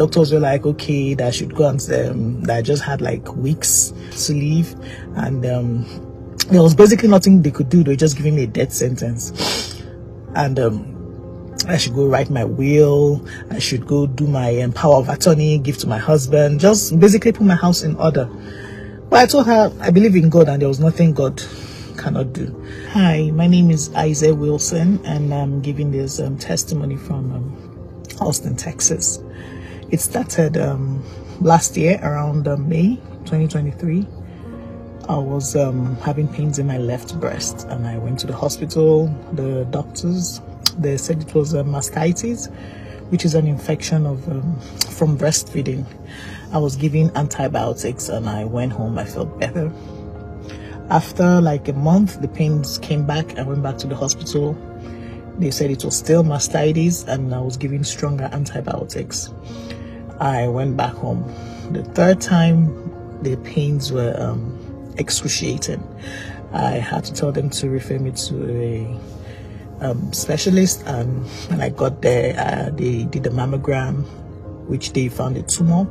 doctors were like, okay, that I should go and that I just had like weeks to live, and there was basically nothing they could do. They were just giving me a death sentence, and I should go write my will, I should go do my power of attorney, give to my husband, just basically put my house in order. But I told her I believe in God and there was nothing God cannot do. Hi, my name is Isaac Wilson, and I'm giving this testimony from Austin, Texas. It started last year around May 2023. I was having pains in my left breast, and I went to the hospital. The doctors, they said it was mastitis, which is an infection of from breastfeeding. I was given antibiotics and I went home. I felt better. After like a month, the pains came back. I went back to the hospital. They said it was still mastitis and I was given stronger antibiotics. I went back home. The third time, the pains were excruciating. I had to tell them to refer me to a specialist, and when I got there, they did a mammogram, which they found a tumor,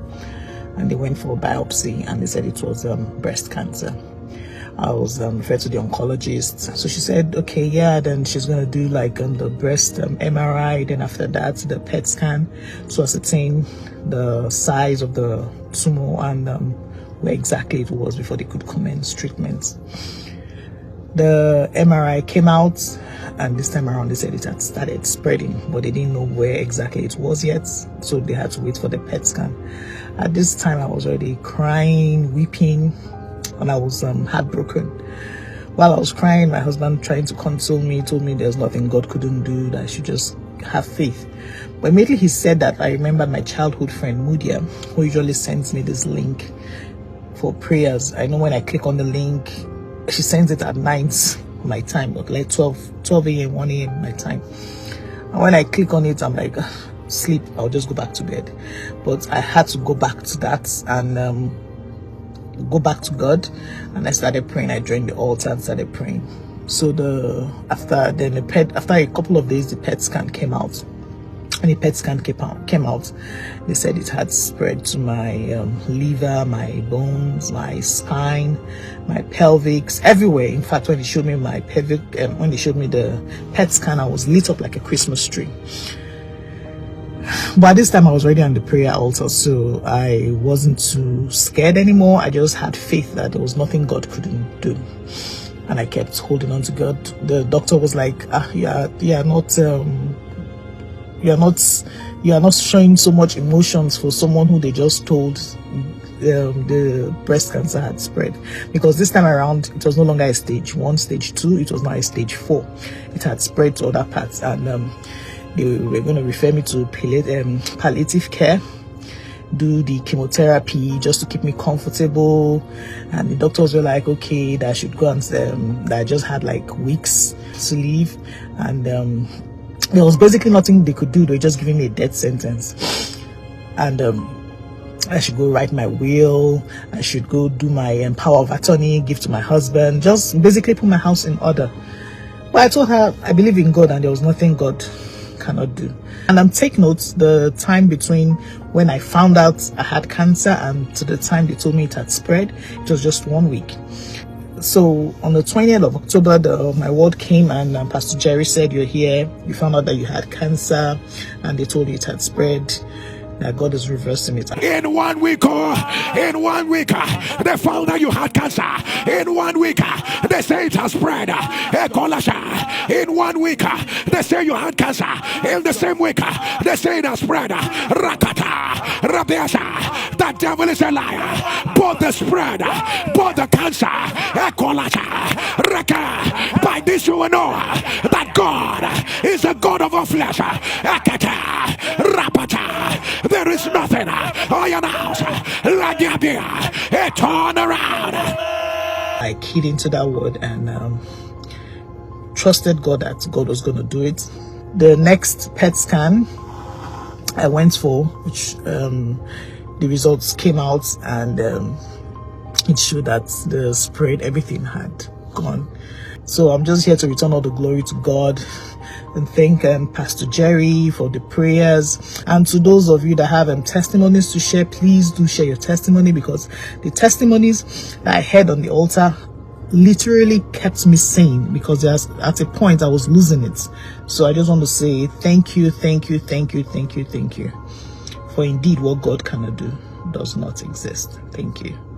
and they went for a biopsy and they said it was breast cancer. I was referred to the oncologist, so she said okay, yeah, then she's going to do like the breast MRI, then after that the PET scan to ascertain the size of the tumor and where exactly it was before they could commence treatment. The MRI came out, and this time around they said it had started spreading, but they didn't know where exactly it was yet, so they had to wait for the PET scan. At this time I was already crying, weeping, and I was heartbroken. While I was crying, my husband, trying to console me, told me there's nothing God couldn't do, that I should just have faith. But immediately he said that, I remembered my childhood friend Mudia, who usually sends me this link for prayers. I know when I click on the link, she sends it at night my time, like 12 a.m., 1 a.m. my time. And when I click on it, I'm like, sleep, I'll just go back to bed. But I had to go back to that and go back to God, and I started praying. I joined the altar and started praying. So after a couple of days, the PET scan came out. And the PET scan came out. They said it had spread to my liver, my bones, my spine, my pelvics, everywhere. In fact, when they showed me my pelvic, when they showed me the PET scan, I was lit up like a Christmas tree. But this time I was already on the prayer altar, so I wasn't too scared anymore. I just had faith that there was nothing God couldn't do, and I kept holding on to God. The doctor was like, you are not showing so much emotions for someone who they just told the breast cancer had spread, because this time around it was no longer a stage 1, stage 2, it was now a stage 4. It had spread to other parts, and they were going to refer me to palliative care, do the chemotherapy just to keep me comfortable. And the doctors were like, okay, that I should go and that I just had like weeks to live, and there was basically nothing they could do. They were just giving me a death sentence, and I should go write my will, I should go do my power of attorney, give to my husband, just basically put my house in order. But I told her I believe in God and there was nothing God cannot do. And take notes, the time between when I found out I had cancer and to the time they told me it had spread, it was just 1 week. So on the 20th of October, my ward came, and Pastor Jerry said, you're here, you found out that you had cancer, and they told you it had spread. That God is reversing it. In 1 week, they found out you had cancer. In 1 week, they say it has spread. In 1 week, they say you had cancer. In the same week, they say it has spread. Rakata, Rabiasa, that devil is a liar. Both the spread, both the cancer. By this you will know that God is a God of all flesh. There is nothing I announce like a turn around. I keyed into that word and trusted God that God was going to do it. The next PET scan I went for, which the results came out, and it showed that the spread, everything had gone. So I'm just here to return all the glory to God, and thank Pastor Jerry for the prayers. And to those of you that have testimonies to share, please do share your testimony, because the testimonies that I heard on the altar literally kept me sane, because at a point I was losing it. So I just want to say thank you, thank you, thank you, thank you, thank you. For indeed what God cannot do does not exist. Thank you.